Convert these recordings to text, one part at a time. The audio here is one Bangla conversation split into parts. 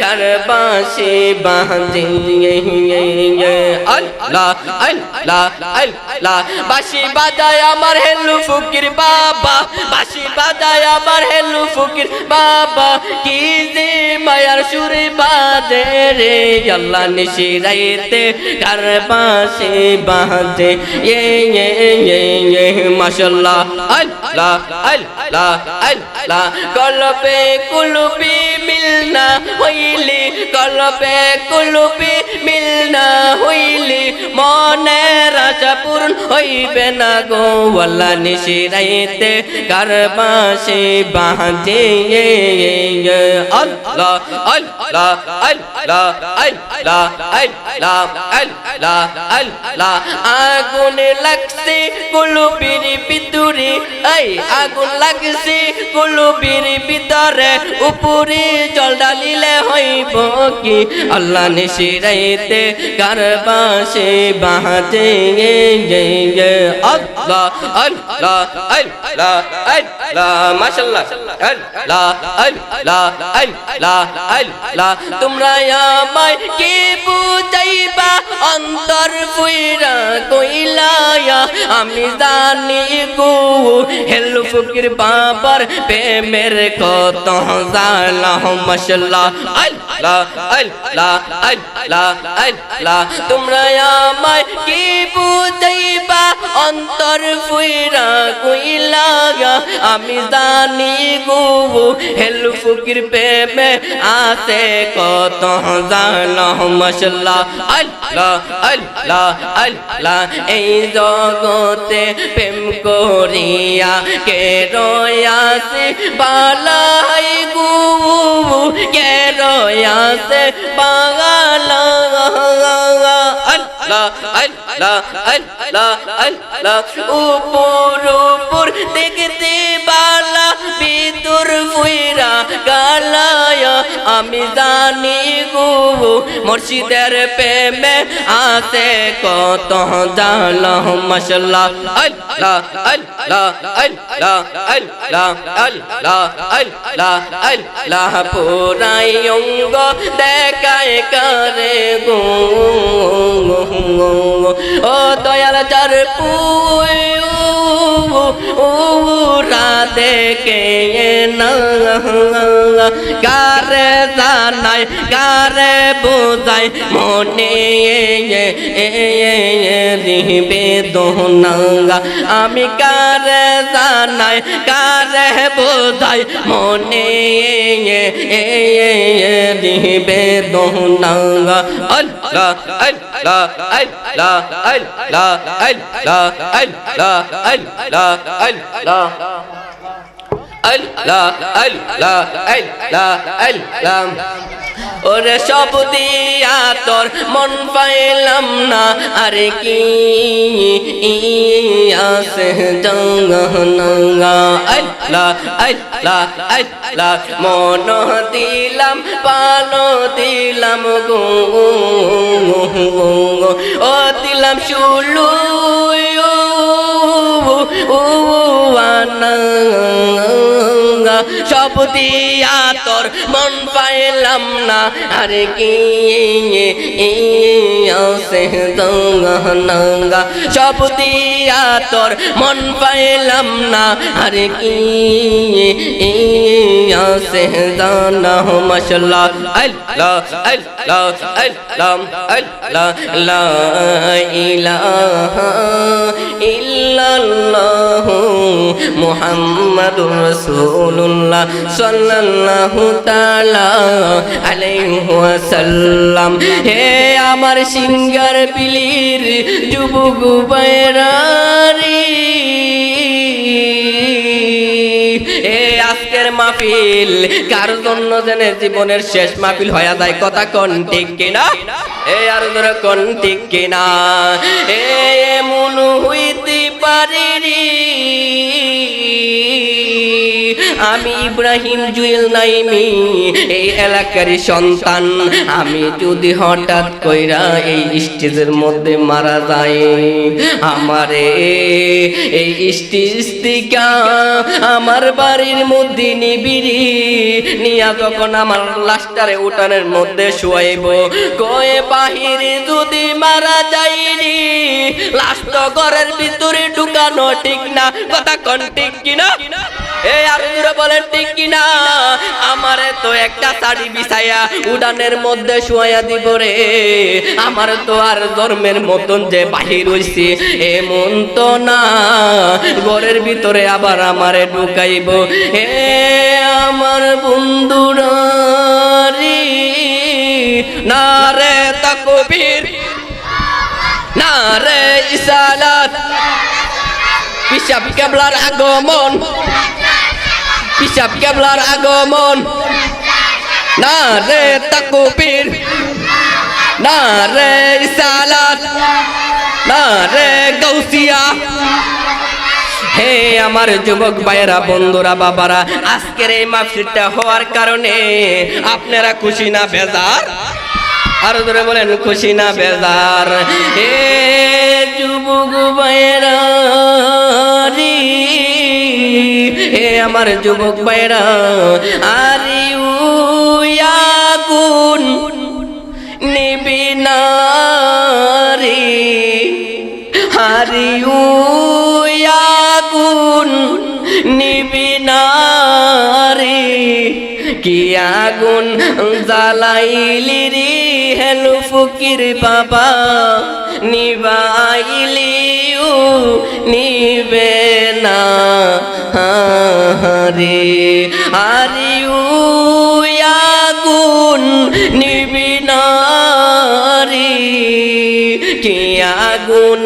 কারবাসে বাজে আল্লাহ আল্লাহ আল্লাহ বাঁশি বাজায় আমার হেলু ফকির বাবা বাঁশি বাজায় আমার হেলু ফকির বাবা কি যে মায়ার সুরে বাজে রে আল্লাহ নিশি রাইতে কারবাসে বাজে মাশাআল্লাহ আল্লাহ আল্লাহ আল্লাহ কলবে কুলবি মিলনা হইলি কলবে কুলবি মিলনা হইলি মনের আশা পূরণ হইবে না গো আল্লাহ নিশি রাইতে কারবাসে বাজে আল্লাহ আল্লাহ আল্লাহ আল্লাহ আল্লাহ আল্লাহ আল্লাহ আগুন লাগছে কুলবির ভিতরে এই আগুন লাগছে কুলবির ভিতরে উপরে জল ঢালিলে হইব কি আল্লাহ নিশি রাইতে কারবাসে বাজে আল্লাহ আল্লাহ আল্লাহ আল্লাহ মাশাআল্লাহ আল্লাহ আল্লাহ আল্লাহ আল্লাহ তোমরা আমায় কি বুঝাইবা অন্তর ফুইরা কইলা আমি জানি গো হেলু ফকির বাবার প্রেমের কত জালা মাশাআল্লাহ আল্লাহ আল্লাহ আল্লাহ আল্লাহ তোমরা আমায় কি বুঝাইবা অন্তর ফুইরা কইলা আমি জানি গো হেলু ফকির প্রেমে আছে কত জালা মাশাআল্লাহ আল্লাহ আল্লাহ আল্লাহ এই জগতে প্রেম করিয়া কে রয়াছে বালাই গো কে রয়াছে বাগালা আল্লাহ আল্লাহ আল্লাহ আল্লাহ উপর উপর দেখতে বালা ভিতর ফুইরা গালায়া আমি জানি গো মুর্শিদের প্রেমে আছে কত জালা মাশাআল্লাহ আল্লাহ আল্লাহ আল্লাহ আল্লাহ আল্লাহ আল্লাহ আল্লাহ পুরাই অঙ্গ দেখায় করে গো ও দয়াল যার পুরা দেখে না কারে জানায় কারে বোঝায় মনে বেদনা আমি কারে জানায় কারে বোঝায় মনে বেদনা আল্লাহ আল্লাহ আল্লাহ আল্লাহ আল্লাহ আল্লাহ আল্লাহ আল্লাহ আল্লাহ আল্লাহ আল্লাহ আল্লাহ ওরে সব দিয়া তোর মন পাইলাম না আরে কি আছে জঙ্গনা আল্লাহ আল্লাহ আল্লাহ মন দিলাম পানো দিলাম গো ও দিলাম শুলু সব দিয়া তোর মন পাইলাম না আরে কি আছে জঙ্গনা সব দিয়া তোর মন পাইলাম না আরে কি আছে জানা মাশাআল্লাহ আল্লাহ আল্লাহ আল্লাহ আল্লাহ লা ইলাহা ইল্লাল্লাহ মুহাম্মাদুর রাসূলুল্লাহ সাল্লাল্লাহু তাআলা আলাইহি ওয়াসাল্লাম হে আমার সিঙ্গার পিলির যুবক বাইরারি আজকের মাহফিল কার জন্য জেনে জীবনের শেষ মাহফিল হয়ে যায় কথা কোন ঠিক কিনা আর ধরে কোন ঠিক কিনা মন হইতে পারি আমি ইব্রাহিম জুয়েল নাইমি এই এলাকারই সন্তান। আমি যদি হঠাৎ কইরা এই স্টেজের মধ্যে মারা যায়, আমারে এই স্টেজ থেকে আমার বাড়ির মধ্যে নিবিড়ি নিয়া যখন আমার লাশটারে উঠানের মধ্যে শুয়াইব, কয়ে বাহিরে যদি মারা যায়নি লাশ তো ঘরের ভিতরে ঢুকানো ঠিক না, কথা কোন ঠিক কিনা? এই আর বলেন ঠিক কিনা? আমারে তো একটা শাড়ি বিছাইয়া উড়ানের মধ্যে শুয়াইয়া দিব রে, আমার তো আর জন্মের মতন যে বাহির হইছে এমন তো না, ঘরের ভিতরে আবার আমারে ঢুকাইব। হে আমার বন্ধুরা রে, না রে তাকবীর, না রে ইসালাত, পিসাব কেবলার আগমন, পিসাব কেবলার আগমন, না রে তাকবীর, না রে ইসালাত, না রে গাউসিয়া। হে আমার যুবক ভাইয়েরা, বন্ধুরা, বাবারা, আজকের এই মাহফিলটা হওয়ার কারণে আপনারা খুশি না বেজার? আর ধরে বলেন খুশি না বেজার? হে যুবক ভাইয়েরা রে, হে আমার যুবক ভাইয়েরা, আরে আগুন নিবি না রে, আরে আগুন নিবি না রে, কি আগুন জ্বালাইলি রে হেলো ফকির বাবা, নিবাইলিও নিবে না রে, আরে আগুন নিবি না রে, কি আগুন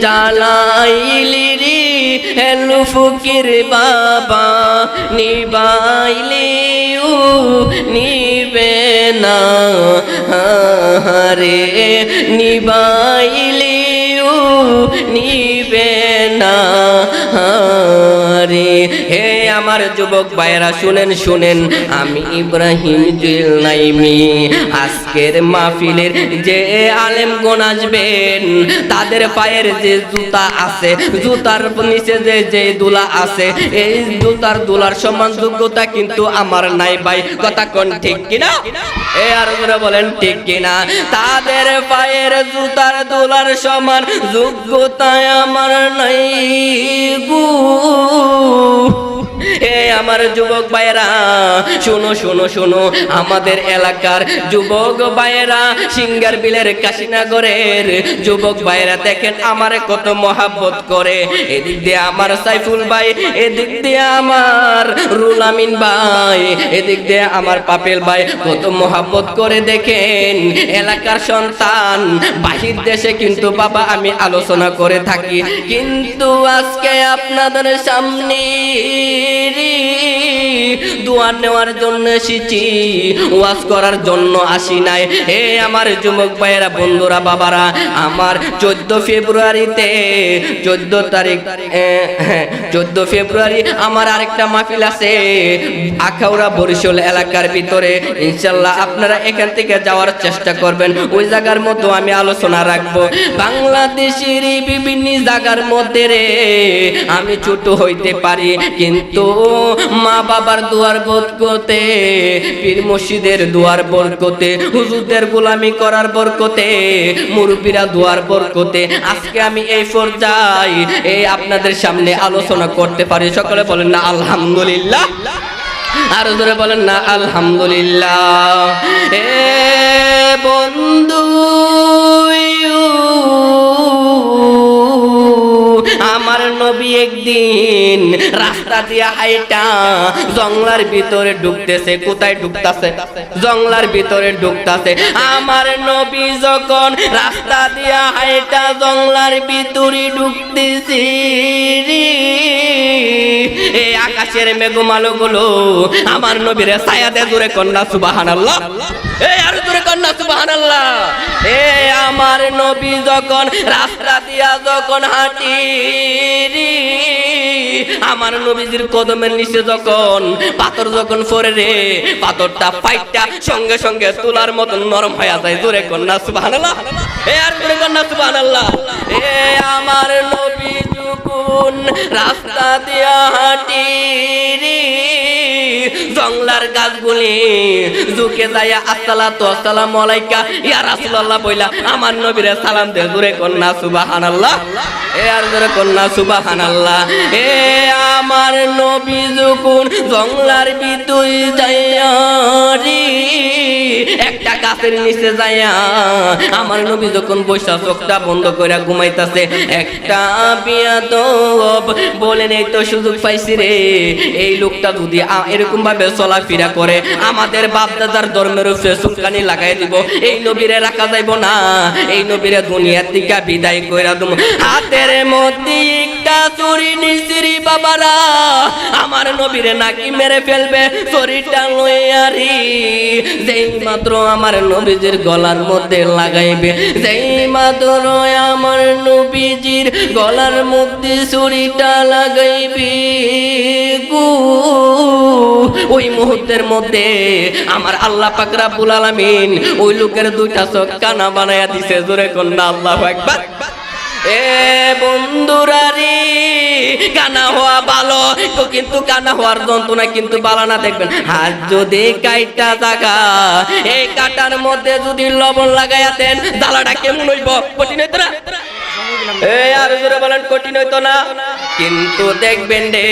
জ্বালাইলি রে হেলো ফকির বাবা, নিবাইলিও নিবে না রে, নিবাইলিও নিবে না রে। হে আমার যুবক ভাইয়েরা, শুনেন শুনেন, আমি ইব্রাহিম জুয়েল নাইমি আজকের মাহফিলের যে আলেমগণ আসবেন তাদের পায়ের যে জুতা আছে, জুতার নিচে যে দুলা আছে, এই জুতার দুলার সমান যোগ্যতা কিন্তু আমার নাই ভাই, কথা কোন ঠিক কিনা? এ আর বলেন ঠিক কিনা? তাদের পায়ের জুতার দুলার সমান যোগ্যতা আমার নাই গো। এ আমার যুবক ভাইয়েরা, শোনো শোনো শোনো, আমাদের এলাকার যুবক ভাইয়েরা, সিঙ্গার বিলের কাশীনগরের যুবক ভাইয়েরা দেখেন আমারে কত মহাব্বত করে। এদিক দিয়ে আমার সাইফুল ভাই, এদিক দিয়ে আমার রুল আমিন ভাই, এদিক দিয়ে আমার পাপেল ভাই, কত মহাব্বত করে দেখেন। এলাকার সন্তান, বাহির দেশে কিন্তু বাবা আমি আলোচনা করে থাকি, কিন্তু আজকে আপনাদের সামনে দোয়া নেওয়ার জন্য এসেছি, ওয়াজ করার জন্য আসি নাই। হে আমার যুবক ভাইয়েরা, বন্ধুরা, বাবারা, আমার 14 ফেব্রুয়ারিতে 14 তারিখ 14 ফেব্রুয়ারি আমার আরেকটা মাহফিল আছে আখাউড়া বরিশাল এলাকার ভিতরে। ইনশাআল্লাহ আপনারা এখান থেকে যাওয়ার চেষ্টা করবেন, ওই জায়গার মতো আমি আলোচনা রাখবো। বাংলাদেশের বিভিন্ন জায়গার মধ্যে রে আমি ছোট হইতে পারি, কিন্তু মা বাবার দুয়ার বরকতে, পীর মসজিদের দুয়ার বরকতে, হুজুরদের গোলামি করার বরকতে, মুরব্বীরা দুয়ার বরকতে আজকে আমি এই পর্যায়ে এই আপনাদের সামনে আলোচনা করতে পারি। সকলে বলেন না আলহামদুলিল্লাহ, আর জোরে বলেন না আলহামদুলিল্লাহ। এ বন্ধু আমার নবী একদিন রাস্তা দিয়া হাইটা জঙ্গলার ভিতরে ঢুকতেছে। কোথায় ঢুকতেছে? জঙ্গলার ভিতরে ঢুকতেছে। আমার নবী যখন রাস্তা দিয়া হাইটা জঙ্গলার ভিতরে ঢুকতেছে, এই আকাশের মেঘমালো গুলো আমার নবীরে ছায়া দে, জোরে কন্যা সুবহানাল্লাহ। এই আর জোরে কন্যা সুবহানাল্লাহ। এ আমার নবী যখন রাস্তা দিয়া যখন হাঁটি রে, আমার নবীজির কদমের নিচে যখন পাথর যখন পড়ে রে, পাথরটা ফাইটটা সঙ্গে সঙ্গে তুলার মতন নরম হয়ে যায়। জোরে কন্যা সুবহানাল্লাহ। এ আর জোরে কন্যা সুবহানাল্লাহ। এ আমার নবী যখন রাস্তা দিয়া হাঁটি রে, জংলার গাছগুলি ঝুঁকে যায় আসসালাতু আসসালামু আলাইকা ইয়া রাসূলুল্লাহ বইলা আমার নবীরে সালাম দে। জোরে কন্যা সুবহানাল্লাহ। এ আর জোরে কন্যা সুবহানাল্লাহ। এ আমার নবী যখন জংলার ভিতরে যাইয়া রে, একটা গাছের নিচে যাইয়া আমার নবী যখন বৈশা চোখটা বন্ধ করে ঘুমাইতেছে, একটা বিয়াদব বলেন এই তো সুযোগ পাইছি রে, এই লোকটা যদি এরকম ভাবে চলাফেরা করে আমাদের বাপ দাদার ধর্মের উপরে চুলকানি লাগাই দিব, এই নবীরে রাখা যাইব না, এই নবীরে দুনিয়া থেকে বিদায় কইরা দেব। হাতের মধ্যে একটা চুরি নিছিরি বাবারা, আমার নবীরে নাকি মেরে ফেলবে চুরিটা লইয়া রে, যেই মাত্র আমার নবীজির গলার মধ্যে লাগাইবে, যেই মাত্র আমার নবীজির গলার মধ্যে চুরিটা লাগাইবে গো, ওই মুহূর্তের মধ্যে আমার আল্লাহ পাক রব্বুল আলামিন ওই লোকের দুইটা চোখ কানা বানায়া দিছে। জোরে কন্যা আল্লাহু আকবার। এ বন্ধুরা রে, কানা হওয়া ভালো তো, কিন্তু কানা হওয়ার যন্ত্রণা কিন্তু ভালো না। দেখবেন হাত যদি কাইটা থাকা, এই কাটার মধ্যে যদি লবণ লাগাইয়া দেন, জ্বালাটা কেমন হইব? কঠিন হইতো না? এই আর জোরে বলেন কঠিন হইতো না? কিন্তু দেখবেন রে,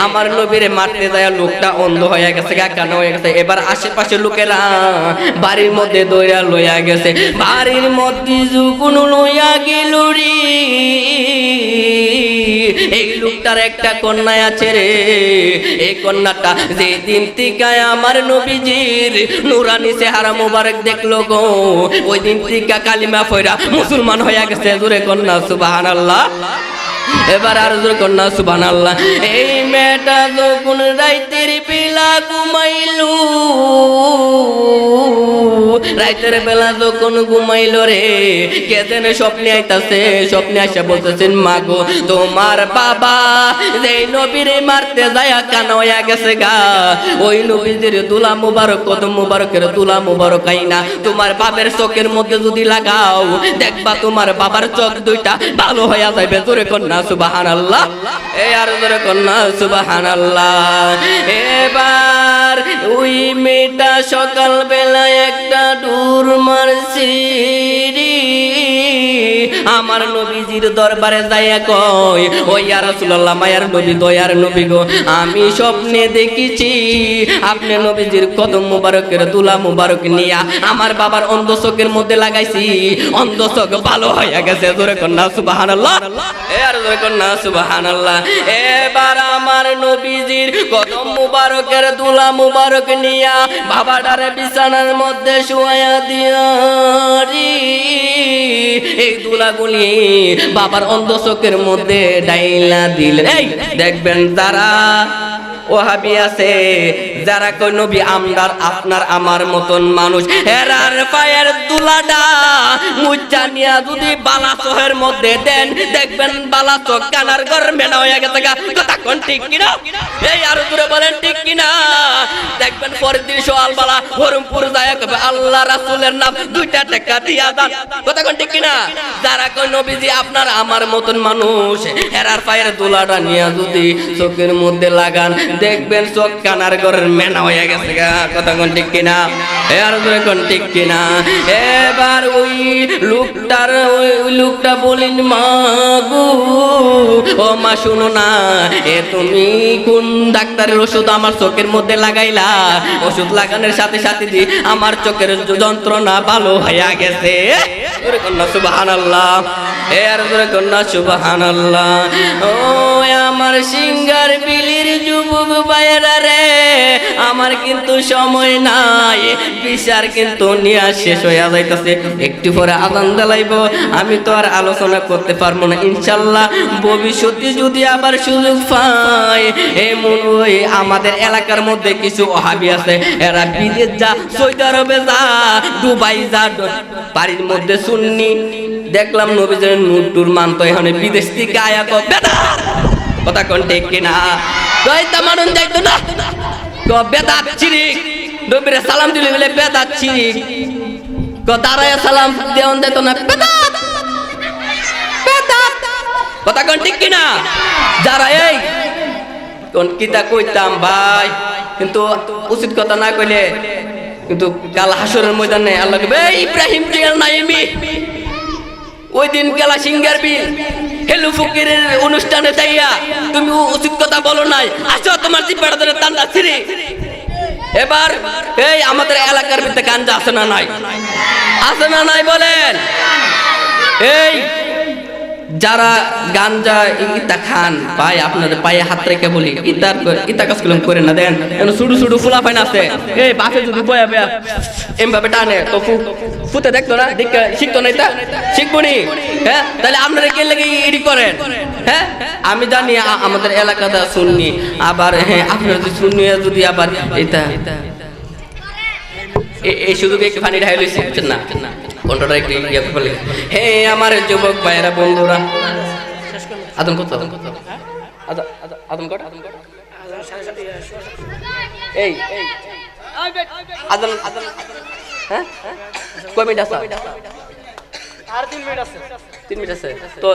আমার নবীরে মারতে যায় লোকটা অন্ধ হয়ে গেছে, কানা হয়ে গেছে। এবার আশেপাশে লোকেরা বাড়ির মধ্যে দৌড়া লইয়া গেছে, বাড়ির মধ্যে যখন লইয়া গেল রে, এই লোকটার একটা কন্যা আছে রে, এই কন্যাটা যেদিন থেকে আমার নবীজির নুরানি চেহারা মোবারক দেখলো গো, ওই দিন থেকে কালিমা পয়রা মুসলমান হয়ে গেছে। জোরে কন্যা সুবহানাল্লাহ। এবার আর জোরে কন্যা সুবহানাল্লাহ। এই মেয়েটা যখন রাইতের বেলা ঘুমাইলো, রাইতের বেলা যখন ঘুমাইলো রে, কে যেন স্বপ্নে আইতাছে, স্বপ্নে আসা বলতেছেন মা গো তোমার বাবা যেই নবীরে মারতে যায় কানা হইয়া গেছে গা, ওই নবীজির দুলা মুবারক কদম মুবারকের দুলা মুবারক আইনা তোমার বাবার চোখের মধ্যে যদি লাগাও, দেখবা তোমার বাবার চোখ দুইটা ভালো হইয়া যাবে। জোরে কন্যা সুবহানাল্লাহ। এ আর জোরে কন্যা সুবহানাল্লাহ। এবার ওই মেয়েটা সকাল বেলা একটা দূর মারছি রে, আমার নবীজির দরবারে যাইয়া কয় ও ইয়া রাসূলুল্লাহ, মায়ার নবী দয়ার নবী গো, আমি স্বপ্নে দেখেছি আপনি নবীজির কদম মুবারকের দুলা মুবারক নিয়া আমার বাবার অন্ধ চোখের মধ্যে লাগাইছি, অন্ধ চোখ ভালো হয়ে গেছে। জোরে কন্যা সুবহানাল্লাহ। এর জোরে কন্যা সুবহানাল্লাহ। এবার আমার নবীজির কদম মুবারকের দুলা মুবারক নিয়া বাবাটারে বিছানার মধ্যে শুয়াইয়া দিয়া রে, এই দুলাগুলি বাবার অন্ধ চোখের মধ্যে ডাইলা দিলেন। এই দেখবেন যারা ওহাবি আছে, যারা কই নবী আমদার আপনার আমার মতন মানুষ, হেরার পায়ের দুলাটা মুচ্চা নিয়া যদি বালাচোহের মধ্যে দেন, দেখবেন বালাচোখ কানার ঘর মেনা হয়ে গেছে। কথা কোন ঠিক কিনা? এই আরো দূরে বলেন ঠিক কিনা? দেখবেন পরের দিন সোয়াল বালা হরমপুর যায় কবে আল্লাহ রাসূলের নাম দুইটা টাকা দিয়া দান। কথা কোন ঠিক কিনা? যারা কই নবীজি আপনার আমার মতন মানুষ, হেরার পায়ের দুলাটা নিয়া যদি চোখের মধ্যে লাগান, দেখবেন চোখ কানার ঘরের মেনা হয়ে গেছে। কথা কোন ঠিক কিনা? আর কোন ঠিক কিনা? এবার ওই লোকটা বলেন মা গো, ও মা শুনো না, এ তুমি কোন ডাক্তারের ওষুধ আমার চোখের মধ্যে লাগাইলা? ওষুধ লাগানোর সাথে সাথে দি আমার চোখের যন্ত্রণা ভালো হয়ে গেছে। সুবহানাল্লাহ। এর কন্যা সুবহানাল্লাহ। ও আমার সিঙ্গার বিলির যুবক ভাইয়েরা রে, আমার কিন্তু সময় নাই, বিচার কিন্তু নিয়ে শেষ হয়ে যাইতেছে। একটু পরে আজান দিলাইব, আমি তো আর আলোচনা করতে পারবো না। ইনশাল্লাহ ভবিষ্যতে যদি আবার সুযোগ পাই, এমন ওই আমাদের এলাকার মধ্যে কিছু ওহাবি আছে, এরা বিদেশ যা, সৌদি আরবে যা, দুবাই যা, বাড়ির মধ্যে সুন্নি। দেখলাম নবীদের নূর মানতো, এখানে বিদেশ থেকে আয়া কথা কোন ঠিক কিনা? দয়তা মানুন যাইতো না, বেদাত চিরিক, নবীরে সালাম দিলে বলে বেদাত চিরিক, দাঁড়ায় সালাম দেওয়ান দিত না, বেদাত বেদাত, কথা কোন ঠিক কিনা? যারা এই কোন কিতা কইতাম ভাই, কিন্তু উচিত কথা না কইলে কিন্তু কাল হাসরের ময়দানে আল্লাহ ইব্রাহিম জিয়াল নাইমি ওই দিন গেলা সিঙ্গার বিল হেলু ফকিরের অনুষ্ঠানে যাইয়া তুমি উচিত কথা বলো নাই, আসো তোমার জিব্বাটা ধরে টান্ডা ছিড়ি। এবার এই আমাদের এলাকার ভিতরে গাঞ্জা আছে না নাই? আছে না নাই বলেন? এই যারা গাঞ্জা ইতা খান ভাই, আপনাদের পায়ে হাত রেখে বলি, ইতা কাজগুলো করে না। দেন শুধু শুধু ফুলা ফাইন আছে, এই বাপে যদি বয়া বয়া এমভাবে টানে তো ফুতে দেখতো না, দেখে শিখতো না, এটা শিখবো নি? হ্যাঁ, তাহলে আপনারা কে লেগে এডি করেন? হ্যাঁ, আমি জানি আমাদের এলাকাটা শুননি, আবার হ্যাঁ আপনারা যদি শুনি যদি আবার এটা এই শুধু একটু পানি ঢাই লইছে না, কন্ট্রোলটা একটু ইয়ে করে। হে আমার যুবক ভাইয়েরা বন্ধুরা, আদম কত আদম কত এই আদম আদম হ্যাঁ কয় মিনিট আছে? আর 3 মিনিট আছে। 3 মিনিট আছে তো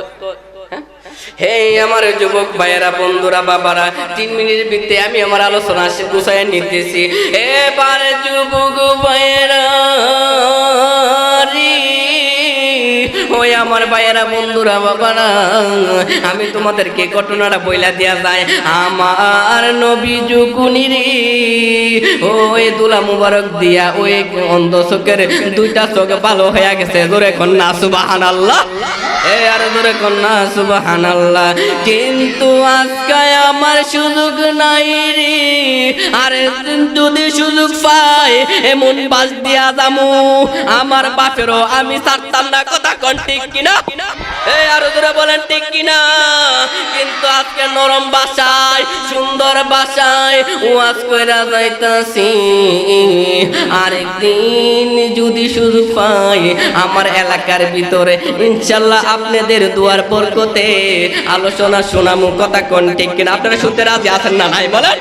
হে আমার যুবক ভাইয়েরা বন্ধুরা বাবারা, 3 মিনিটের ভিতরে আমি আমার আলোচনা গুছায় নিতেছি। এবার যুবক ভাইয়েরা ওই আমার ভাইয়েরা বন্ধুরা বাবারা, আমি তোমাদেরকে ঘটনাটা বইলা দিয়া যায়। আমার নবী যুকুনি রে ওই দুলা মুবারক দিয়া ওই অন্ধ চোখের 2টা চোখ ভালো হয়ে গেছে। জোরে কন্যা সুবহানাল্লাহ, এ আর জোরে কন্যা সুবহানাল্লাহ। কিন্তু আজকে আমার সুযোগ নাই রে, আরে যদি সুযোগ পাই এমন বাস দিয়া যামু, আমার বাপেরও আমি ছাড়তাম না। কথা কোন ঠিক কিনা? এই আরো জোরে বলেন ঠিক কিনা? কিন্তু আজকে নরম ভাষায় সুন্দর ভাষায় ওয়াজ কইরা যাইতাছি, আরেকদিন যদি সুযোগ পাই আমার এলাকার ভিতরে ইনশাআল্লাহ আপনাদের দুয়ার বরকতে আলোচনা শোনামু। কথা কোন ঠিক কিনা? আপনারা শুনতে রাজি আছেন না নাই বলেন?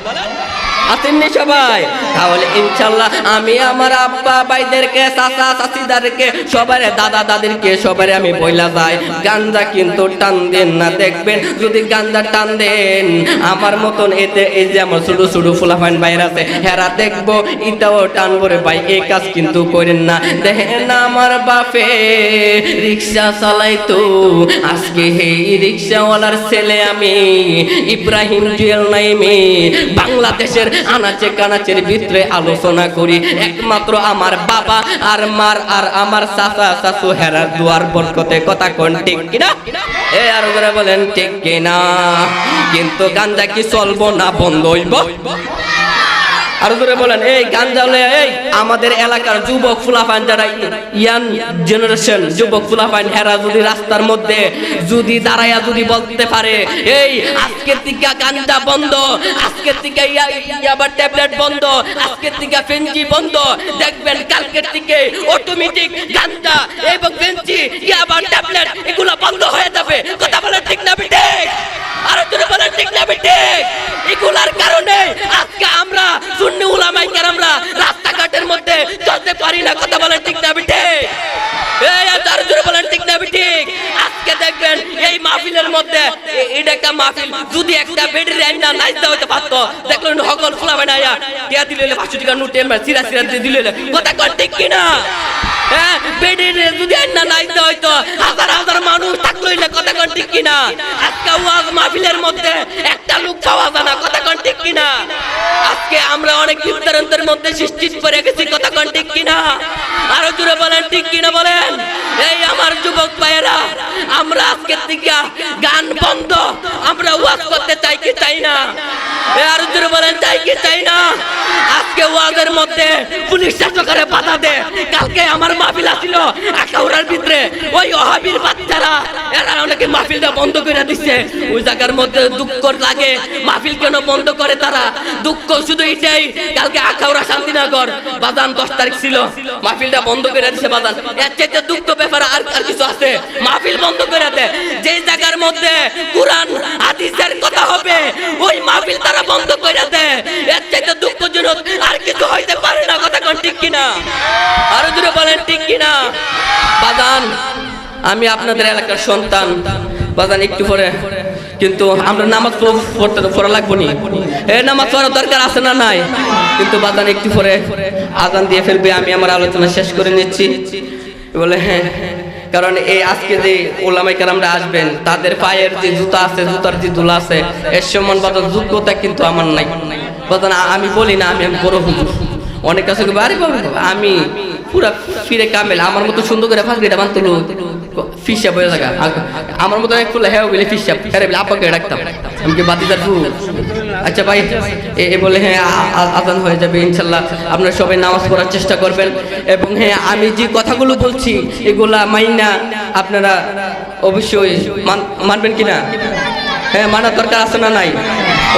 আসেননি সবাই? তাহলে ইনশাআল্লাহ আমি আমার আব্বা ভাইদেরকে, চাচা চাচিদারকে, সবার দাদা দাদিরকে সবার আমি বইলা যাই, গাঞ্জা কিন্তু টান দেন না। দেখবেন যদি গাঞ্জা টান দেন আমার মতন এতে এই যে আমার ছোট ছোট ফুলাফাইন বাইর আছে হেরা দেখবো এটাও টানবো রে ভাই, এই কাজ কিন্তু করেন না। দেখেন না আমার বাপে রিক্সা চালাইতো, আজকে এই রিক্সাওয়ালার ছেলে আমি ইব্রাহিম জুয়েল নাইমি বাংলাদেশের আনাচে কানাচের ভিতরে আলোচনা করি। একমাত্র আমার বাবা আর মার আর আমার চাচা চাচু হেরার দুয়ার বরকতে। কথা কোন ঠিক কিনা? এ আর ওরা বলেন ঠিক কিনা? কিন্তু গাঞ্জা কি চলবো না বন্ধ হইব? আর ধরে বলেন এই গাঞ্জা এই আমাদের এলাকার যুবক ফুলাফান যারা ইয়াং জেনারেশন যুবক ফুলাফান হেরা যদি রাস্তার মধ্যে যদি দাঁড়ায়া যদি বলতে পারে এই আজকের থেকে গাঞ্জা বন্ধ, আজকের থেকে ইয়াবা ট্যাবলেট বন্ধ, আজকের থেকে ফেঞ্জি বন্ধ, দেখবেন কালকের থেকে অটোমেটিক গাঞ্জা এবং ফেঞ্জি ইয়াবা ট্যাবলেট এগুলো বন্ধ হয়ে যাবে। কথা বলেন ঠিক না বেটে? আর ধরে বলেন ঠিক না বেটে? এগুলার কারণে আজকে আমরা সুন্নি উলামায়ে কেরামরা রাস্তাঘাটের মধ্যে চলতে পারি না। কথা বলেন ঠিক না বেটে? এই আর জোরে বলেন ঠিক না বেটে? আজকে দেখবেন এই মাহফিলের মধ্যে এটা একটা মাহফিল যদি একটা বেডের আইনা নাচতে হইতে পারতো, দেখলেন হকল ফুলা বানায়া টিয়া দিলে 500 টাকা নোট এমরা সিরা সিরা দিলে। কথা কোন ঠিক কি না? হ্যাঁ, বেডের যদি আইনা নাচতে হইতো হাজার হাজার মানুষ থাকলো না। কথা কোন ঠিক কি না? আজকে ওয়াজ মাহফিলের মধ্যে একটা লোক পাওয়া যায় না। কথা কোন ঠিক কি না? আজকে আমরা অনেক বিভ্রান্তের মধ্যে সৃষ্টি করে গেছি। কথা কোন ঠিক কি না? আরো জোরে বলেন ঠিক কিনা বলেন? এই আমার যুবক ভাইয়েরা, আমরা আজকের থেকে গান বন্ধ, আমরা ওয়াজ করতে চাই কি চাই না? আর জোরে বলেন, চাই কি চাই না? আজকে ওয়াজের মধ্যে পুলিশ শাসকের বাধা দে। কালকে আমার মাহফিল ছিল আখাউড়ার ভিতরে, ওই ওহাবির বাচ্চারা এরা অনেকে মাহফিলটা বন্ধ করে দিচ্ছে। ওই জায়গার মধ্যে দুঃখ লাগে, মাহফিল কেন বন্ধ করে তারা? দুঃখ শুধু এটাই, কালকে আখাউড়া শান্তিনগর বাজান 10 তারিখ ছিল, মাহফিলটা বন্ধ করে দিচ্ছে বাজান। এর চাইতে দুঃখ ব্যাপার আর কিছু আছে? মাহফিল বন্ধ করে দে। যে জায়গার মধ্যে কোরআন হাদিসের কথা হবে ওই মাহফিল তারা বন্ধ করে দে। এর চাইতে দুঃখজনক আর কিছু হইতে পারে না। কথা কোন ঠিক কিনা? আরো জোরে বলেন ঠিক কিনা? বাজান, আমি আপনাদের এলাকার সন্তান বাজান, একটু পরে কিন্তু আমরা নামাজ পড়া লাগবো নি। নামাজ পড়ার দরকার আছে না নাই? কিন্তু বাজান একটু পরে আজান দিয়ে ফেলবে। আমি আমার আলোচনা শেষ করে নিচ্ছি। বলে হ্যাঁ, কারণ এই আজকে যে ওলামায়ে কেরামরা আসবেন তাদের পায়ের যে জুতা আছে, জুতার যে দুলা আছে, এর সমান বাজান যোগ্যতা কিন্তু আমার নাই বাজান। আমি বলি না আমি বড় হুজুর, অনেক কাছে আরে বাবা আমি পুরা ফিরে কামেল, আমার মতো সুন্দর করে ফাঁকরিটা বানতলো ফিসা বয়ে থাকা, আমার মতো এক ফুল হ্যাঁ বলে ফিসা আরে বলে আপাকে ডাকতাম আমি কি বাতিদার ফু। আচ্ছা ভাই এ বলে হ্যাঁ আজান হয়ে যাবে ইনশাল্লাহ, আপনারা সবাই নামাজ পড়ার চেষ্টা করবেন। এবং হ্যাঁ আমি যে কথাগুলো বলছি এগুলা মাইনা আপনারা অবশ্যই মানবেন কিনা? হ্যাঁ, মানার দরকার আছে না নাই?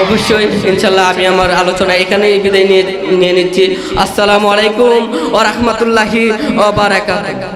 অবশ্যই ইনশাল্লাহ। আমি আমার আলোচনা এখানেই বিদায় নিয়ে নিচ্ছি। আসসালামু আলাইকুম ওয়া রাহমাতুল্লাহি ওয়া বারাকাতুহু।